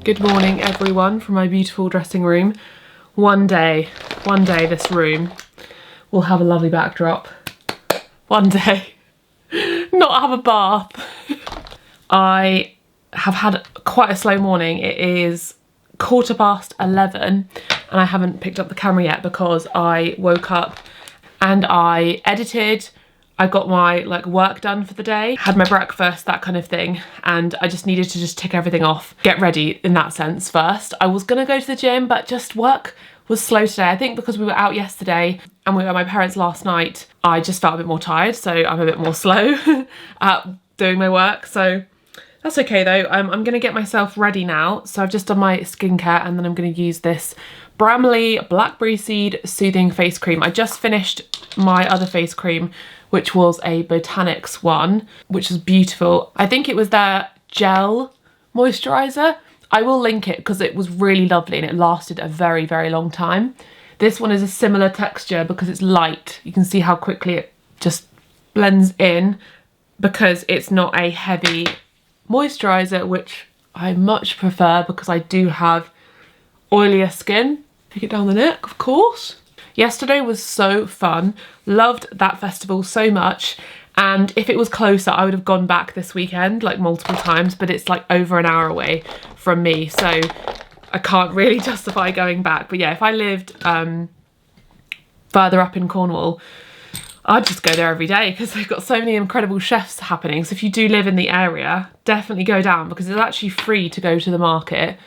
Good morning everyone from my beautiful dressing room. One day this room will have a lovely backdrop. One day. Not have a bath. I have had quite a slow morning. It is 11:15 and I haven't picked up the camera yet because I woke up and I edited. I got my work done for the day, had my breakfast, that kind of thing, and I just needed to just tick everything off, get ready in that sense first. I was gonna go to the gym, but just work was slow today. I think because we were out yesterday and we were at my parents' last night, I just felt a bit more tired, so I'm a bit more slow at doing my work, so that's okay though. I'm gonna get myself ready now. So I've just done my skincare and then I'm gonna use this Bramley Blackberry Seed Soothing Face Cream. I just finished my other face cream, which was a Botanics one, which is beautiful. I think it was their gel moisturizer. I will link it because it was really lovely and it lasted a very, very long time. This one is a similar texture because it's light. You can see how quickly it just blends in because it's not a heavy moisturizer, which I much prefer because I do have oilier skin. Take it down the neck, of course. Yesterday was so fun. Loved that festival so much. And if it was closer, I would have gone back this weekend, multiple times, but it's over an hour away from me. So I can't really justify going back. But yeah, if I lived further up in Cornwall, I'd just go there every day because they've got so many incredible chefs happening. So if you do live in the area, definitely go down because it's actually free to go to the market.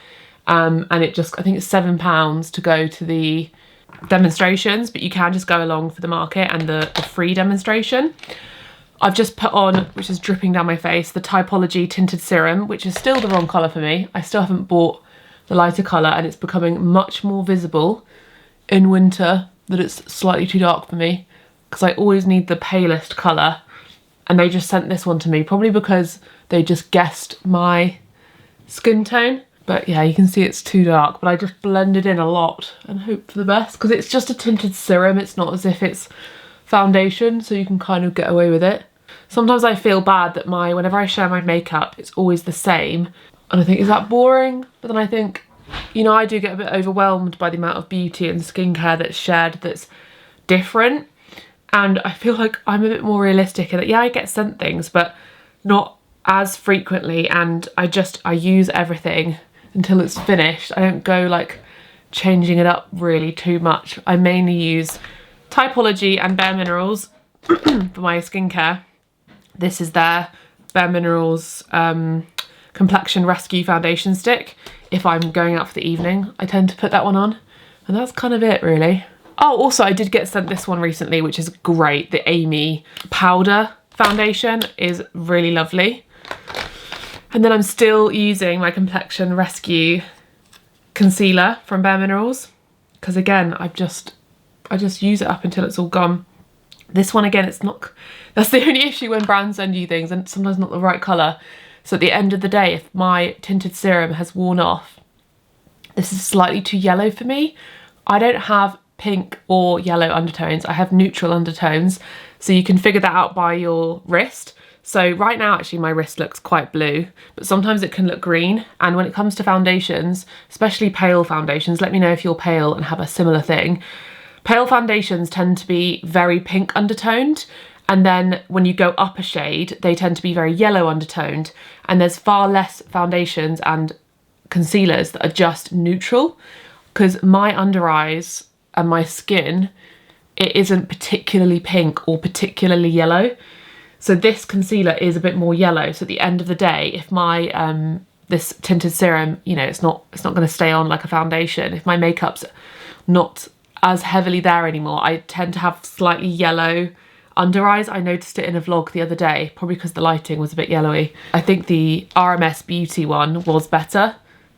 And I think it's £7 to go to the demonstrations, but you can just go along for the market and the free demonstration. I've just put on, which is dripping down my face, the Typology Tinted Serum, which is still the wrong colour for me. I still haven't bought the lighter colour and it's becoming much more visible in winter that it's slightly too dark for me because I always need the palest colour, and they just sent this one to me, probably because they just guessed my skin tone. But yeah, you can see it's too dark, but I just blended in a lot and hope for the best because it's just a tinted serum. It's not as if it's foundation, so you can kind of get away with it. Sometimes I feel bad that whenever I share my makeup, it's always the same. And I think, is that boring? But then I think, I do get a bit overwhelmed by the amount of beauty and skincare that's shared that's different. And I feel like I'm a bit more realistic in that, yeah, I get sent things, but not as frequently. And I use everything until it's finished. I don't go changing it up really too much. I mainly use Typology and Bare Minerals for my skincare. This is their Bare Minerals Complexion Rescue Foundation Stick. If I'm going out for the evening, I tend to put that one on. And that's kind of it really. Oh, also I did get sent this one recently, which is great. The Amy Powder Foundation is really lovely. And then I'm still using my Complexion Rescue Concealer from Bare Minerals. Because again, I just use it up until it's all gone. This one again, it's not, that's the only issue when brands send you things and it's sometimes not the right colour. So at the end of the day, if my tinted serum has worn off, this is slightly too yellow for me. I don't have pink or yellow undertones. I have neutral undertones. So you can figure that out by your wrist. So right now, actually, my wrist looks quite blue, but sometimes it can look green. And when it comes to foundations, especially pale foundations, let me know if you're pale and have a similar thing. Pale foundations tend to be very pink undertoned. And then when you go up a shade, they tend to be very yellow undertoned. And there's far less foundations and concealers that are just neutral, because my under eyes and my skin, it isn't particularly pink or particularly yellow. So this concealer is a bit more yellow. So at the end of the day, if my this tinted serum, it's not going to stay on like a foundation. If my makeup's not as heavily there anymore, I tend to have slightly yellow under eyes. I noticed it in a vlog the other day, probably because the lighting was a bit yellowy. I think the RMS Beauty one was better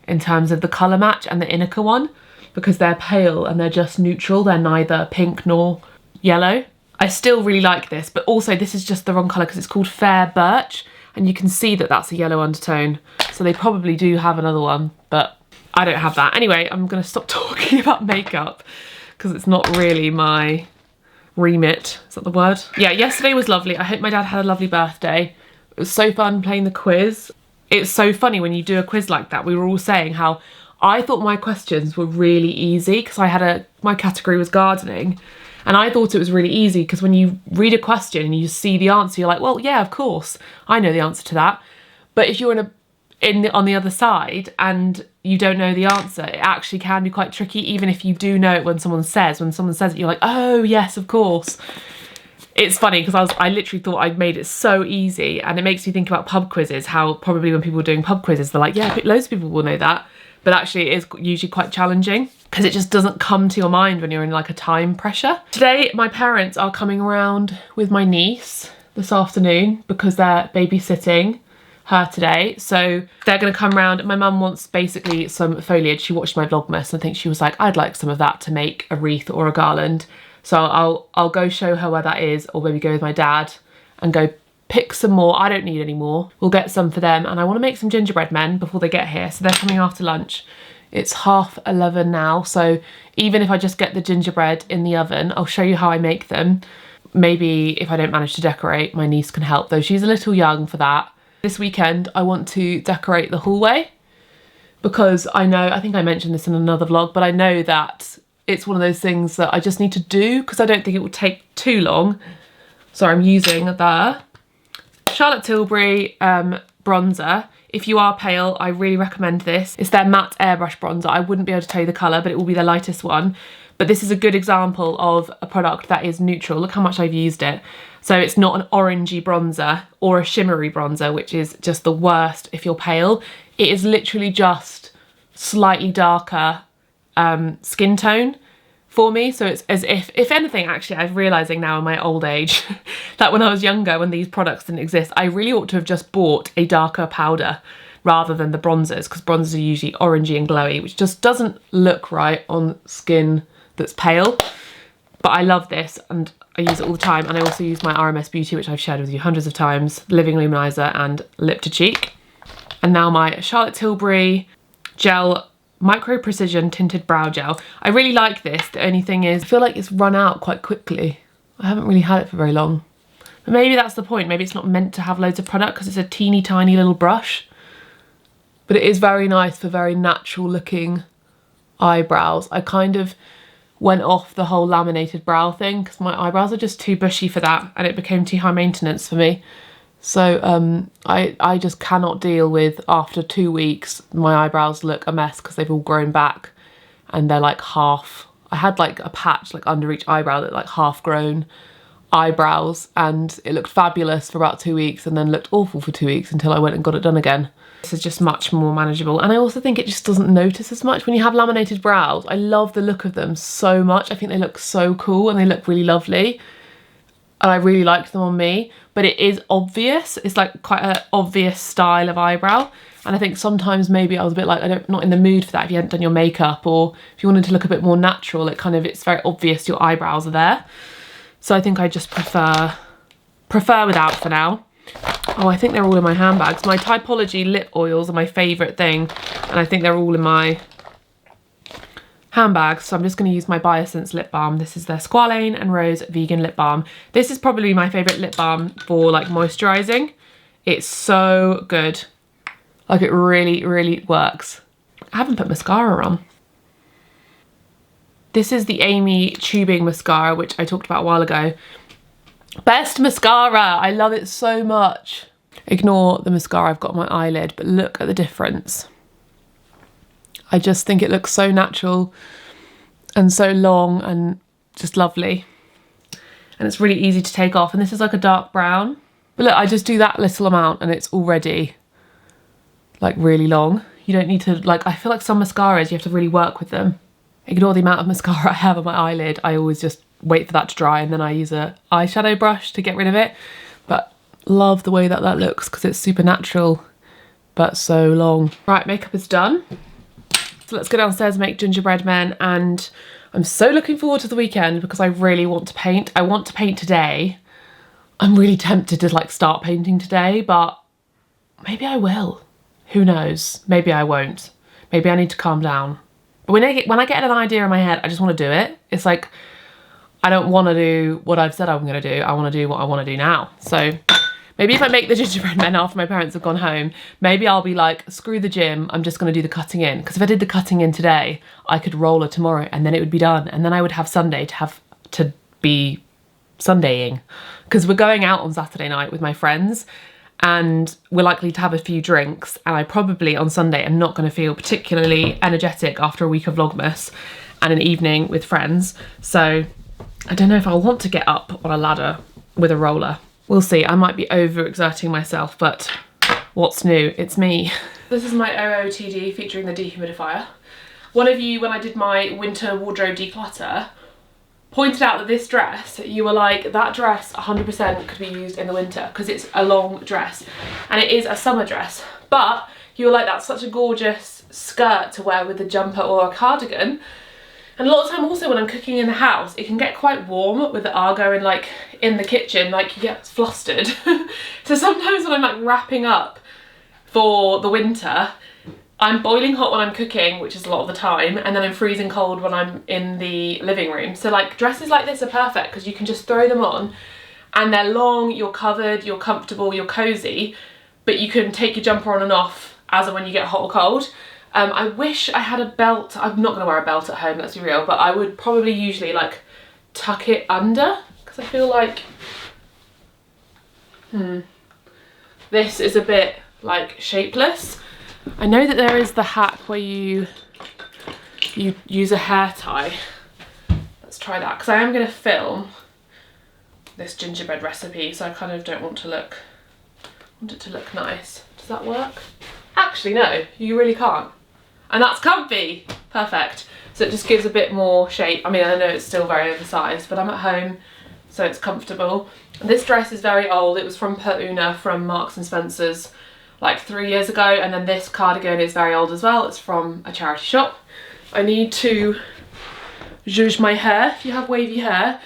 in terms of the colour match and the Inica one, because they're pale and they're just neutral. They're neither pink nor yellow. I still really like this, but also this is just the wrong colour because it's called Fair Birch and you can see that that's a yellow undertone. So they probably do have another one, but I don't have that. Anyway, I'm going to stop talking about makeup because it's not really my remit. Is that the word? Yeah, yesterday was lovely. I hope my dad had a lovely birthday. It was so fun playing the quiz. it's so funny when you do a quiz like that. We were all saying how I thought my questions were really easy because my category was gardening, and I thought it was really easy because when you read a question and you see the answer, you're like, well, yeah, of course, I know the answer to that. But if you're on the other side and you don't know the answer, it actually can be quite tricky, even if you do know it when someone says it, you're like, oh yes, of course. It's funny because I literally thought I'd made it so easy, and it makes me think about pub quizzes, how probably when people are doing pub quizzes, they're like, yeah, loads of people will know that. But actually it is usually quite challenging because it just doesn't come to your mind when you're in like a time pressure. Today, my parents are coming around with my niece this afternoon because they're babysitting her today. So they're going to come round. My mum wants basically some foliage. She watched my Vlogmas and I think she was like, I'd like some of that to make a wreath or a garland. So I'll go show her where that is, or maybe go with my dad and go pick some more. I don't need any more. We'll get some for them, and I want to make some gingerbread men before they get here. So they're coming after lunch. It's 11:30 now, so even if I just get the gingerbread in the oven, I'll show you how I make them. Maybe if I don't manage to decorate, my niece can help, though she's a little young for that. This weekend I want to decorate the hallway because I think I mentioned this in another vlog, but I know that it's one of those things that I just need to do because I don't think it will take too long. So I'm using the Charlotte Tilbury bronzer. If you are pale, I really recommend this. It's their matte airbrush bronzer. I wouldn't be able to tell you the colour, but it will be the lightest one. But this is a good example of a product that is neutral. Look how much I've used it. So it's not an orangey bronzer or a shimmery bronzer, which is just the worst if you're pale. It is literally just slightly darker skin tone for me. So it's as if anything, actually, I'm realising now in my old age that when I was younger, when these products didn't exist, I really ought to have just bought a darker powder rather than the bronzers, because bronzers are usually orangey and glowy, which just doesn't look right on skin that's pale. But I love this and I use it all the time. And I also use my RMS Beauty, which I've shared with you hundreds of times, Living Luminizer and Lip to Cheek. And now my Charlotte Tilbury Gel Micro Precision Tinted Brow Gel. I really like this. The only thing is I feel like it's run out quite quickly. I haven't really had it for very long. But maybe that's the point. Maybe it's not meant to have loads of product because it's a teeny tiny little brush. But it is very nice for very natural looking eyebrows. I kind of went off the whole laminated brow thing because my eyebrows are just too bushy for that and it became too high maintenance for me. So I just cannot deal with, after 2 weeks, my eyebrows look a mess because they've all grown back and they're like half. I had like a patch like under each eyebrow that like half grown eyebrows, and it looked fabulous for about 2 weeks and then looked awful for 2 weeks until I went and got it done again. This is just much more manageable, and I also think it just doesn't notice as much when you have laminated brows. I love the look of them so much. I think they look so cool and they look really lovely. And I really liked them on me, but it is obvious. It's like quite an obvious style of eyebrow. And I think sometimes maybe I was a bit like, not in the mood for that if you hadn't done your makeup, or if you wanted to look a bit more natural, it's very obvious your eyebrows are there. So I think I just prefer without for now. Oh, I think they're all in my handbags. My Typology lip oils are my favourite thing, and I think they're all in my handbags. So I'm just going to use my Biosense lip balm. This is their Squalane and Rose vegan lip balm. This is probably my favourite lip balm for like moisturising. It's so good. Like, it really, really works. I haven't put mascara on. This is the Amy tubing mascara, which I talked about a while ago. Best mascara. I love it so much. Ignore the mascara I've got on my eyelid, but look at the difference. I just think it looks so natural and so long and just lovely. And it's really easy to take off. And this is like a dark brown. But look, I just do that little amount and it's already like really long. You don't need to, like, I feel like some mascaras, you have to really work with them. Ignore the amount of mascara I have on my eyelid. I always just wait for that to dry and then I use a eyeshadow brush to get rid of it. But love the way that that looks because it's super natural, but so long. Right, makeup is done. So let's go downstairs and make gingerbread men, and I'm so looking forward to the weekend because I really want to paint. I want to paint today. I'm really tempted to like start painting today, but maybe I will. Who knows? Maybe I won't. Maybe I need to calm down. But when I get an idea in my head, I just want to do it. It's like, I don't want to do what I've said I'm going to do. I want to do what I want to do now. So Maybe if I make the gingerbread men after my parents have gone home, maybe I'll be like, screw the gym, I'm just gonna do the cutting in. Because if I did the cutting in today, I could roller tomorrow and then it would be done. And then I would have Sunday to be Sundaying. Because we're going out on Saturday night with my friends and we're likely to have a few drinks, and I probably on Sunday am not gonna feel particularly energetic after a week of Vlogmas and an evening with friends. So I don't know if I'll want to get up on a ladder with a roller. We'll see. I might be overexerting myself, but what's new? It's me. This is my OOTD featuring the dehumidifier. One of you, when I did my winter wardrobe declutter, pointed out that this dress, you were like, that dress 100% could be used in the winter because it's a long dress and it is a summer dress. But you were like, that's such a gorgeous skirt to wear with a jumper or a cardigan. And a lot of the time also when I'm cooking in the house, it can get quite warm with the Argo and like in the kitchen, like you get flustered. So sometimes when I'm like wrapping up for the winter, I'm boiling hot when I'm cooking, which is a lot of the time, and then I'm freezing cold when I'm in the living room. So like dresses like this are perfect because you can just throw them on and they're long, you're covered, you're comfortable, you're cozy, but you can take your jumper on and off as and when you get hot or cold. I wish I had a belt. I'm not going to wear a belt at home, let's be real, but I would probably usually like tuck it under because I feel like this is a bit like shapeless. I know that there is the hack where you use a hair tie. Let's try that because I am going to film this gingerbread recipe, so I kind of don't want it to look nice. Does that work? Actually no, you really can't. And that's comfy. Perfect. So it just gives a bit more shape. I mean, I know it's still very oversized, but I'm at home, so it's comfortable. This dress is very old. It was from Per Una from Marks and Spencer's like 3 years ago. And then this cardigan is very old as well. It's from a charity shop. I need to zhuzh my hair. If you have wavy hair,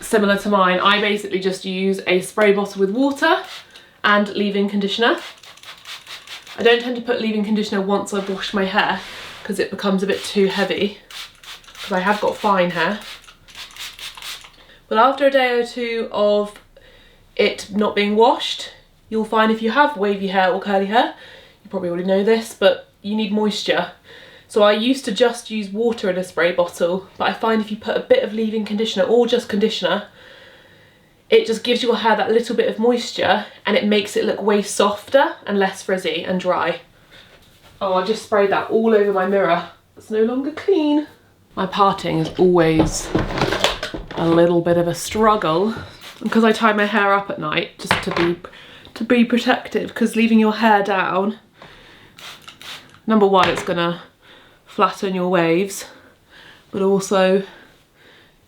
similar to mine, I basically just use a spray bottle with water and leave-in conditioner. I don't tend to put leave-in conditioner once I've washed my hair because it becomes a bit too heavy because I have got fine hair. But after a day or two of it not being washed, you'll find if you have wavy hair or curly hair, you probably already know this, but you need moisture. So I used to just use water in a spray bottle, but I find if you put a bit of leave-in conditioner or just conditioner, it just gives your hair that little bit of moisture and it makes it look way softer and less frizzy and dry. Oh, I just sprayed that all over my mirror. It's no longer clean. My parting is always a little bit of a struggle because I tie my hair up at night just to be protected, because leaving your hair down, number one, it's gonna flatten your waves, but also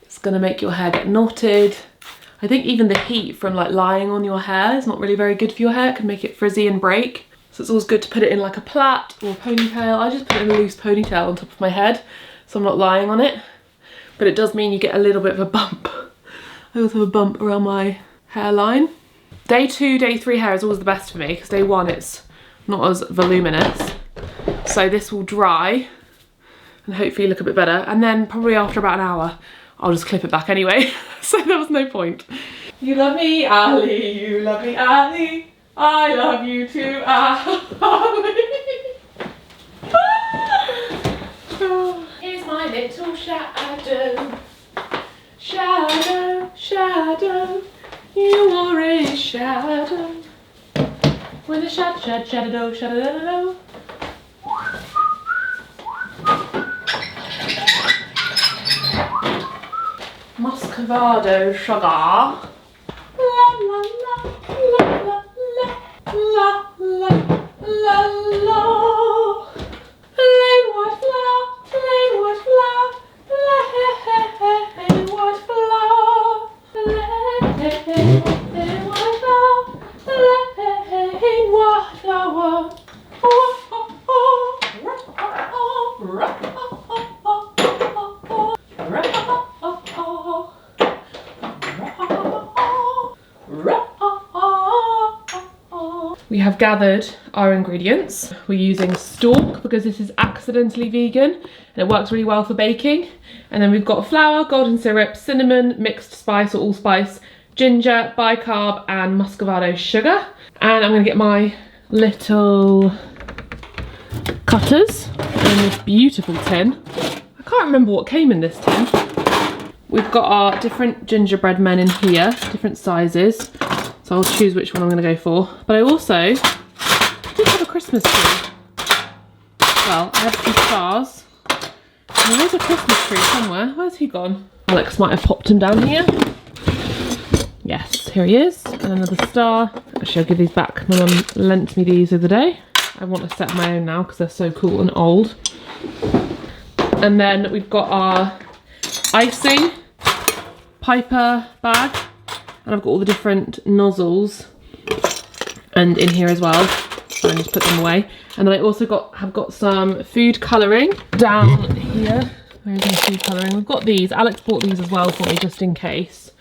it's gonna make your hair get knotted. I think even the heat from like lying on your hair is not really very good for your hair. It can make it frizzy and break. So it's always good to put it in like a plait or a ponytail. I just put it in a loose ponytail on top of my head so I'm not lying on it. But it does mean you get a little bit of a bump. I also have a bump around my hairline. Day 2, day 3 hair is always the best for me because day 1 it's not as voluminous. So this will dry and hopefully look a bit better. And then probably after about an hour, I'll just clip it back anyway. So there was no point. You love me, Ali. You love me, Ali. I love you too, Ali. Here's my little shadow. Shadow, shadow. You are a shadow. When the shadow, shadow. Muscovado sugar. La la la la la la la la la. Plain white flour, plain white flour, plain white flour, plain white flour, plain white flour. We have gathered our ingredients. We're using stork because this is accidentally vegan and it works really well for baking. And then we've got flour, golden syrup, cinnamon, mixed spice or allspice, ginger, bicarb and muscovado sugar. And I'm gonna get my little cutters in this beautiful tin. I can't remember what came in this tin. We've got our different gingerbread men in here, different sizes. So I'll choose which one I'm gonna go for. But I also did have a Christmas tree. Well, I have some stars. And there's a Christmas tree somewhere. Where's he gone? Alex might have popped him down here. Yes, here he is. And another star. Actually, I'll give these back. My mum lent me these the other day. I want a set of my own now because they're so cool and old. And then we've got our icing Piper bag. And I've got all the different nozzles. And in here as well. So I just put them away. And then I also have got some food colouring down here. Where's my food colouring? We've got these. Alex bought these as well for me just in case.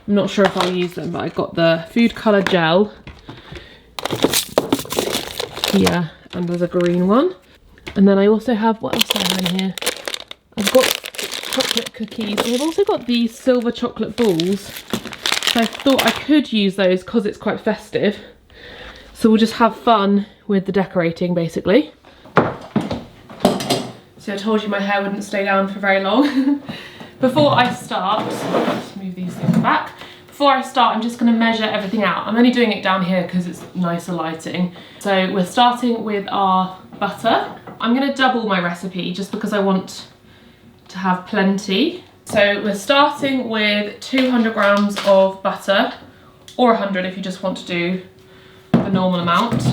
I'm not sure if I'll use them, but I got the food colour gel here, and there's a green one. And then I also have, what else do I have in here? I've got chocolate cookies, and I've also got these silver chocolate balls. So I thought I could use those because it's quite festive. So we'll just have fun with the decorating, basically. So I told you my hair wouldn't stay down for very long. Before I start, let's move these things back. Before I start, I'm just going to measure everything out. I'm only doing it down here because it's nicer lighting. So we're starting with our butter. I'm going to double my recipe just because I want to have plenty. So we're starting with 200 grams of butter, or 100 if you just want to do the normal amount.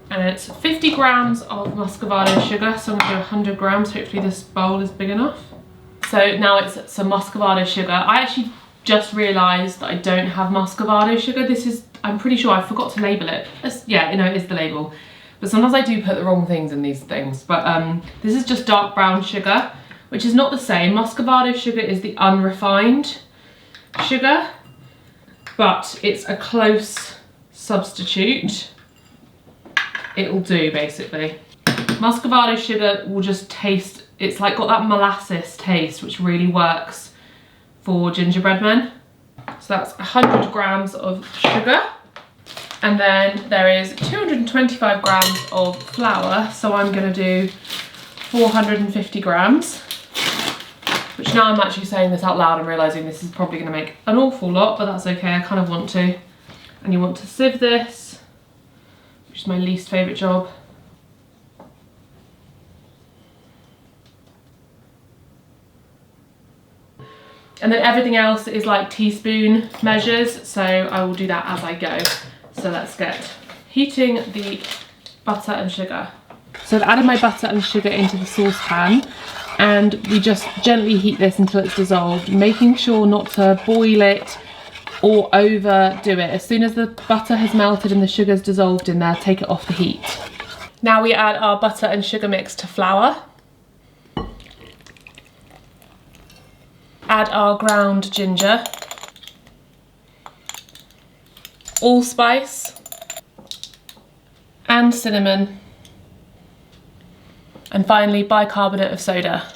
And it's 50 grams of muscovado sugar, so I'm going to do 100 grams. Hopefully this bowl is big enough. So now it's some muscovado sugar. I actually just realised that I don't have muscovado sugar. This is, I'm pretty sure I forgot to label it. Yeah, you know, it is the label. But sometimes I do put the wrong things in these things. But this is just dark brown sugar, which is not the same. Muscovado sugar is the unrefined sugar, but it's a close substitute. It'll do, basically. Muscovado sugar will just taste, it's like got that molasses taste, which really works for gingerbread men. So that's 100 grams of sugar. And then there is 225 grams of flour. So I'm gonna do 450 grams, which now I'm actually saying this out loud and realizing this is probably gonna make an awful lot, but that's okay, I kind of want to. And you want to sieve this, which is my least favorite job. And then everything else is like teaspoon measures, so I will do that as I go. So let's get heating the butter and sugar. So I've added my butter and sugar into the saucepan, and we just gently heat this until it's dissolved, making sure not to boil it or overdo it. As soon as the butter has melted and the sugar's dissolved in there, take it off the heat. Now we add our butter and sugar mix to flour. Add our ground ginger, allspice, and cinnamon, and finally bicarbonate of soda.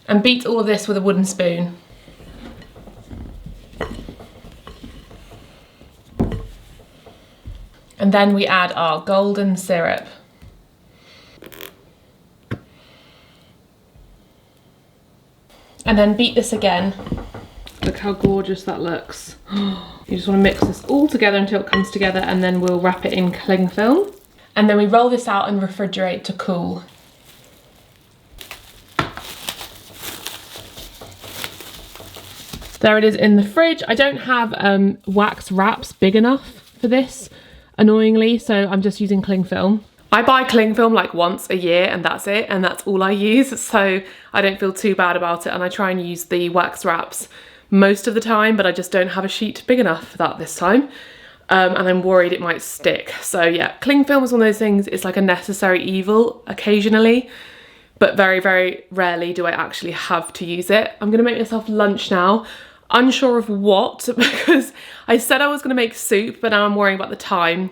And beat all of this with a wooden spoon. And then we add our golden syrup. And then beat this again. Look how gorgeous that looks. You just want to mix this all together until it comes together, and then we'll wrap it in cling film. And then we roll this out and refrigerate to cool. There it is in the fridge. I don't have wax wraps big enough for this, annoyingly, so I'm just using cling film. I buy cling film like once a year and that's it, and that's all I use, so I don't feel too bad about it, and I try and use the wax wraps most of the time, but I just don't have a sheet big enough for that this time, and I'm worried it might stick. So yeah, cling film is one of those things, it's like a necessary evil occasionally, but very, very rarely do I actually have to use it. I'm gonna make myself lunch now. Unsure of what, because I said I was gonna make soup, but now I'm worrying about the time.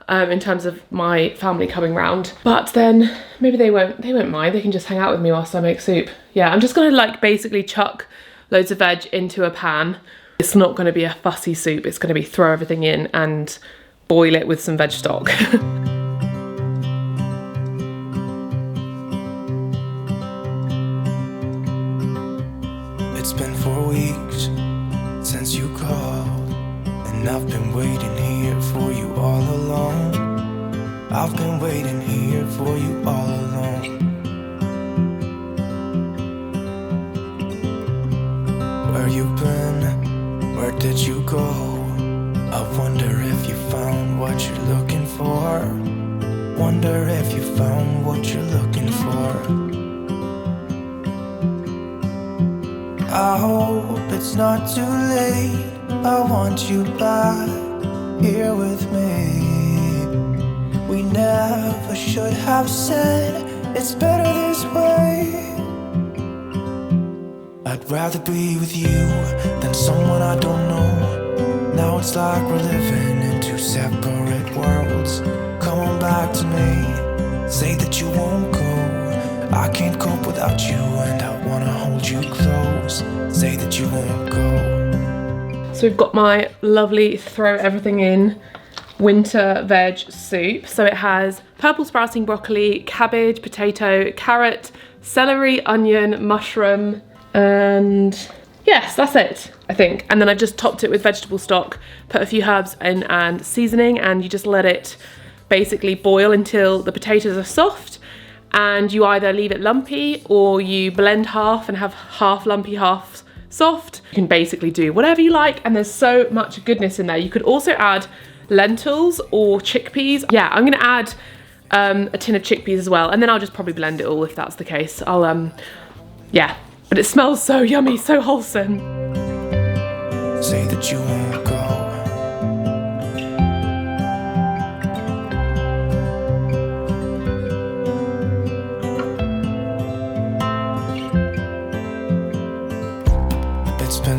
In terms of my family coming round, but then maybe they won't mind, they can just hang out with me whilst I make soup. Yeah, I'm just gonna like basically chuck loads of veg into a pan. It's not going to be a fussy soup, it's going to be throw everything in and boil it with some veg stock. It's been 4 weeks since you called, and I've been waiting here for you all along. I've been waiting here for you all along. Where you been? Where did you go? I wonder if you found what you're looking for. Wonder if you found what you're looking for. I hope it's not too late. I want you back here with me. We never should have said it's better this way. I'd rather be with you than someone I don't know. Now it's like we're living in two separate worlds. Come on back to me. Say that you won't go. I can't cope without you, and I wanna hold you close. Say that you won't go. So we've got my lovely throw everything in winter veg soup. So it has purple sprouting broccoli, cabbage, potato, carrot, celery, onion, mushroom, and yes, that's it, I think. And then I just topped it with vegetable stock, put a few herbs in and seasoning, and you just let it basically boil until the potatoes are soft. And you either leave it lumpy or you blend half and have half lumpy, half soft. You can basically do whatever you like, and there's so much goodness in there. You could also add lentils or chickpeas. Yeah, I'm gonna add a tin of chickpeas as well, and then I'll just probably blend it all if that's the case. I'll, yeah, but it smells so yummy, so wholesome. Say that you won't go.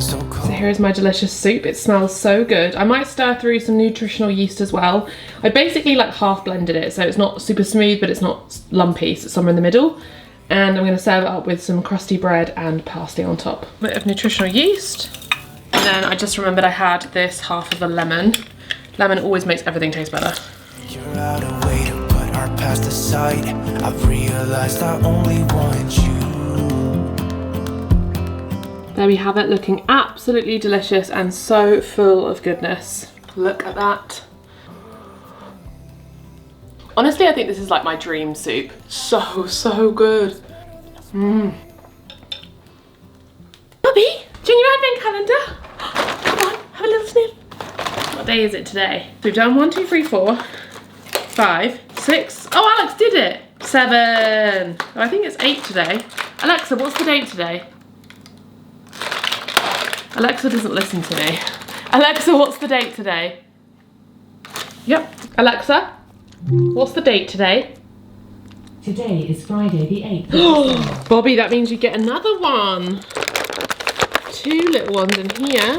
So here's my delicious soup. It smells so good. I might stir through some nutritional yeast as well. I basically like half blended it, so it's not super smooth, but it's not lumpy, so it's somewhere in the middle. And I'm gonna serve it up with some crusty bread and parsley on top. A bit of nutritional yeast. And then I just remembered I had this half of a lemon. Lemon always makes everything taste better. You're out of way to put our past aside. I've realized I only want you. There we have it, looking absolutely delicious and so full of goodness. Look at that. Honestly, I think this is like my dream soup. So good. Mmm. Bobby, do you need your advent calendar? Come on, have a little sniff. What day is it today? We've done 1, 2, 3, 4, 5, 6. Oh, Alex did it. 7. Oh, I think it's 8 today. Alexa, what's the date today? Alexa doesn't listen to me. Alexa, what's the date today? Yep. Alexa, what's the date today? Today is Friday the 8th. Bobby, that means you get another one. 2 little ones in here.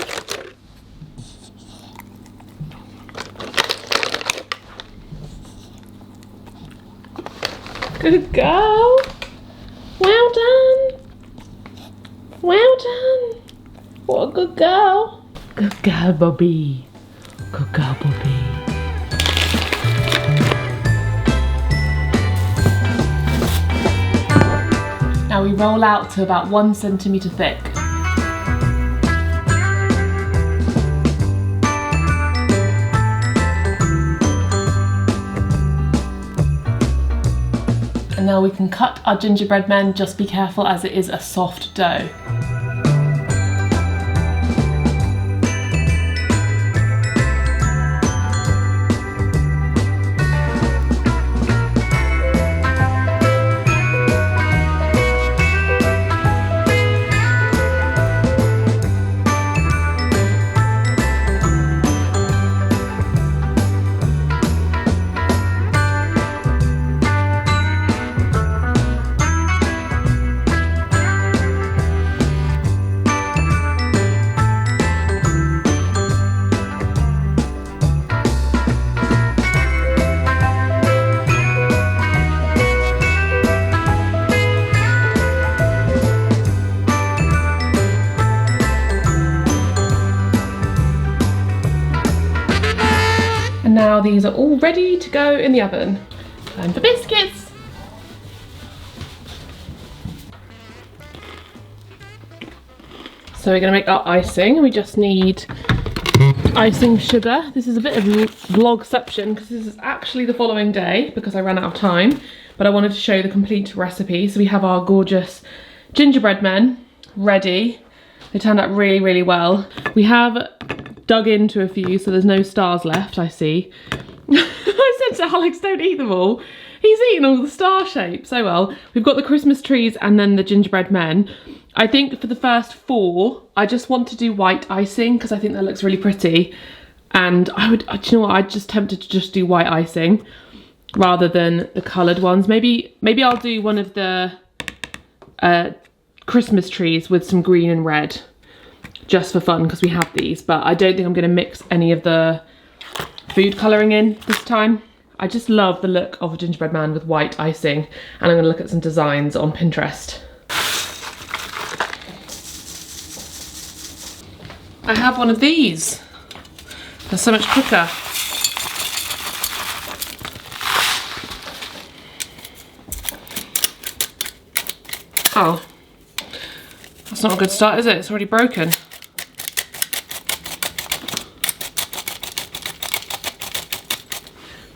Good girl. Well done. Well done. What a good girl. Good girl, Bobby. Good girl, Bobby. Now we roll out to about 1 centimetre thick. And now we can cut our gingerbread men, just be careful as it is a soft dough. And now these are all ready to go in the oven. Time for biscuits. So we're gonna make our icing. We just need icing sugar. This is a bit of vlogception because this is actually the following day because I ran out of time, but I wanted to show the complete recipe. So we have our gorgeous gingerbread men ready. They turned out really, really well. We have dug into a few, so there's no stars left, I see. I said to Alex, don't eat them all. He's eaten all the star shapes. Oh well. We've got the Christmas trees and then the gingerbread men. I think for the first 4, I just want to do white icing because I think that looks really pretty. And do you know what? I'm just tempted to just do white icing rather than the coloured ones. Maybe I'll do one of the Christmas trees with some green and red just for fun because we have these. But I don't think I'm going to mix any of the food colouring in this time. I just love the look of a gingerbread man with white icing. And I'm going to look at some designs on Pinterest. I have one of these. They're so much quicker. Oh, that's not a good start, is it? It's already broken.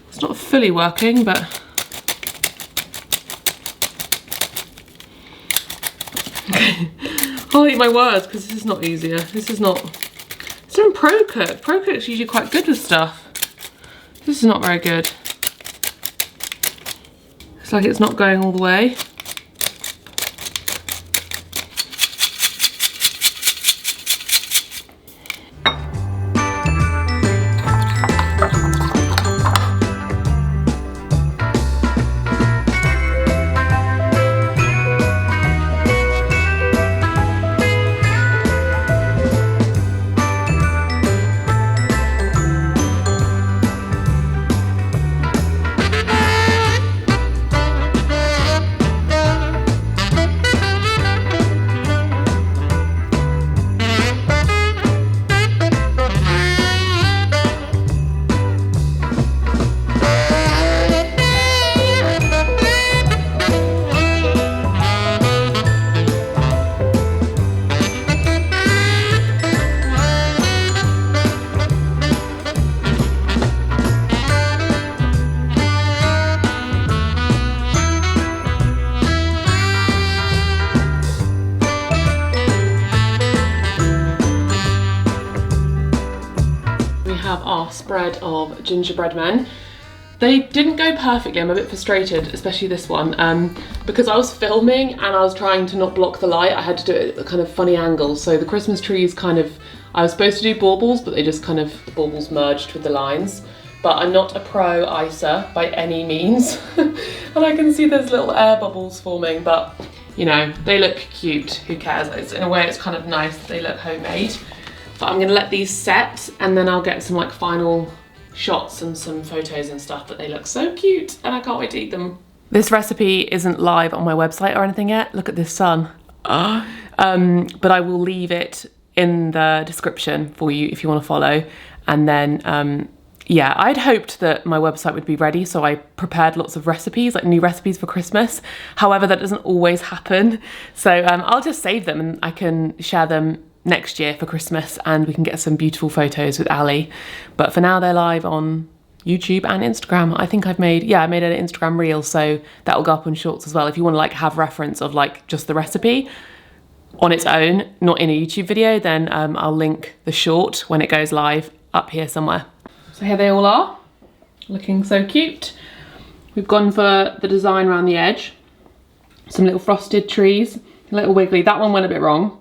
It's not fully working, but I'll eat my words because this is not easier. This is not. It's in Pro-Cook. Pro-Cook's usually quite good with stuff. This is not very good. It's like it's not going all the way. Our spread of gingerbread men. They didn't go perfectly. I'm a bit frustrated, especially this one, because I was filming and I was trying to not block the light. I had to do it at a kind of funny angle. So the Christmas trees kind of, I was supposed to do baubles, but they just kind of, the baubles merged with the lines. But I'm not a pro icer by any means. And I can see there's little air bubbles forming, but you know, they look cute. Who cares? It's, in a way, it's kind of nice that they look homemade. But I'm gonna let these set and then I'll get some like final shots and some photos and stuff, but they look so cute and I can't wait to eat them. This recipe isn't live on my website or anything yet. Look at this sun. But I will leave it in the description for you if you wanna follow. And then, yeah, I'd hoped that my website would be ready, so I prepared lots of recipes, like new recipes for Christmas. However, that doesn't always happen. So I'll just save them and I can share them next year for Christmas and we can get some beautiful photos with Ali. But for now they're live on YouTube and Instagram. I think I made an Instagram reel, so that'll go up on shorts as well. If you want to like have reference of like just the recipe on its own, not in a YouTube video, then I'll link the short when it goes live up here somewhere. So here they all are, looking so cute. We've gone for the design around the edge. Some little frosted trees, a little wiggly. That one went a bit wrong.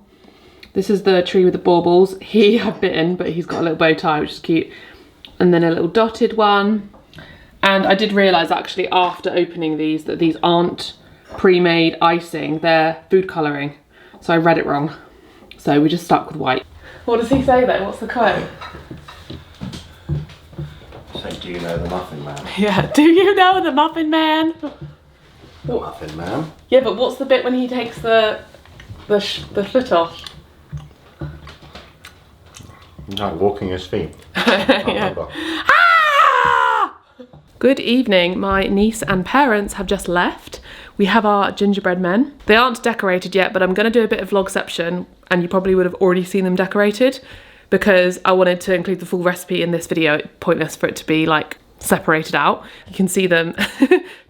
This is the tree with the baubles. He had bitten, but he's got a little bow tie, which is cute. And then a little dotted one. And I did realise actually after opening these that these aren't pre-made icing, they're food colouring. So I read it wrong. So we just stuck with white. What does he say then? What's the quote? So do you know the Muffin Man? Yeah, do you know the Muffin Man? The Muffin Man? Yeah, but what's the bit when he takes the foot off? Like walking his feet. Yeah. Ah! Good evening. My niece and parents have just left. We have our gingerbread men. They aren't decorated yet, but I'm going to do a bit of vlogception, and you probably would have already seen them decorated because I wanted to include the full recipe in this video. It's pointless for it to be like separated out. You can see them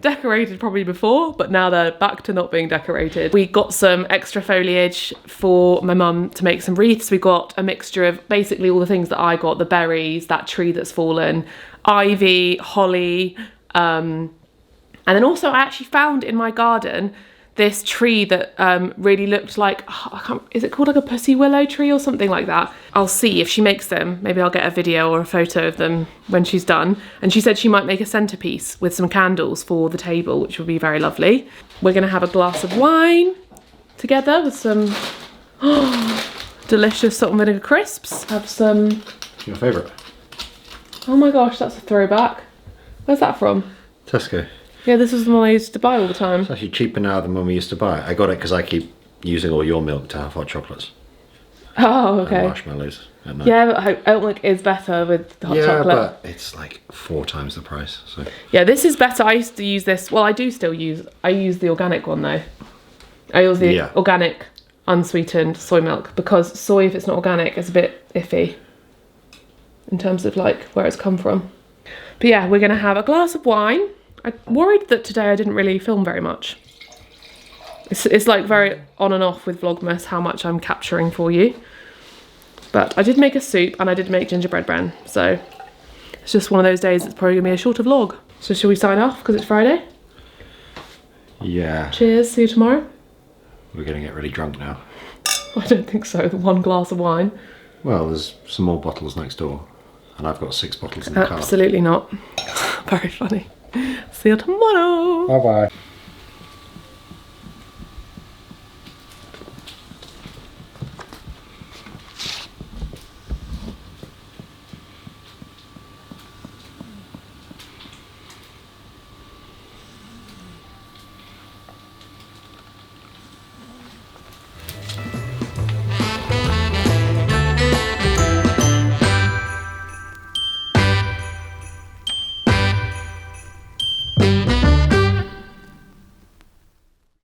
decorated probably before, but now they're back to not being decorated. We got some extra foliage for my mum to make some wreaths. We got a mixture of basically all the things that I got, the berries, that tree that's fallen, ivy, holly, and then also I actually found in my garden this tree that really looked like, is it called like a pussy willow tree or something like that? I'll see if she makes them. Maybe I'll get a video or a photo of them when she's done. And she said she might make a centerpiece with some candles for the table, which would be very lovely. We're gonna have a glass of wine together with some delicious salt and vinegar crisps. Have some... Your favourite? Oh my gosh, that's a throwback. Where's that from? Tesco. Yeah, this was the one I used to buy all the time. It's actually cheaper now than when we used to buy it. I got it because I keep using all your milk to have hot chocolates. Oh, okay. And marshmallows at night. Yeah, but oat milk is better with hot chocolate. Yeah, but it's like 4 times the price. So. Yeah, this is better. I used to use this. Well, I do still use. I use the organic one though. I use the organic, unsweetened soy milk because soy, if it's not organic, is a bit iffy in terms of like where it's come from. But yeah, we're gonna have a glass of wine. I'm worried that today I didn't really film very much. It's like very on and off with Vlogmas how much I'm capturing for you. But I did make a soup and I did make gingerbread bran. So it's just one of those days it's probably gonna be a shorter vlog. So shall we sign off because it's Friday? Yeah. Cheers, see you tomorrow. We're gonna get really drunk now. I don't think so, the one glass of wine. Well, there's some more bottles next door. And I've got 6 bottles in the car. Absolutely not. Very funny. See you tomorrow. Bye bye.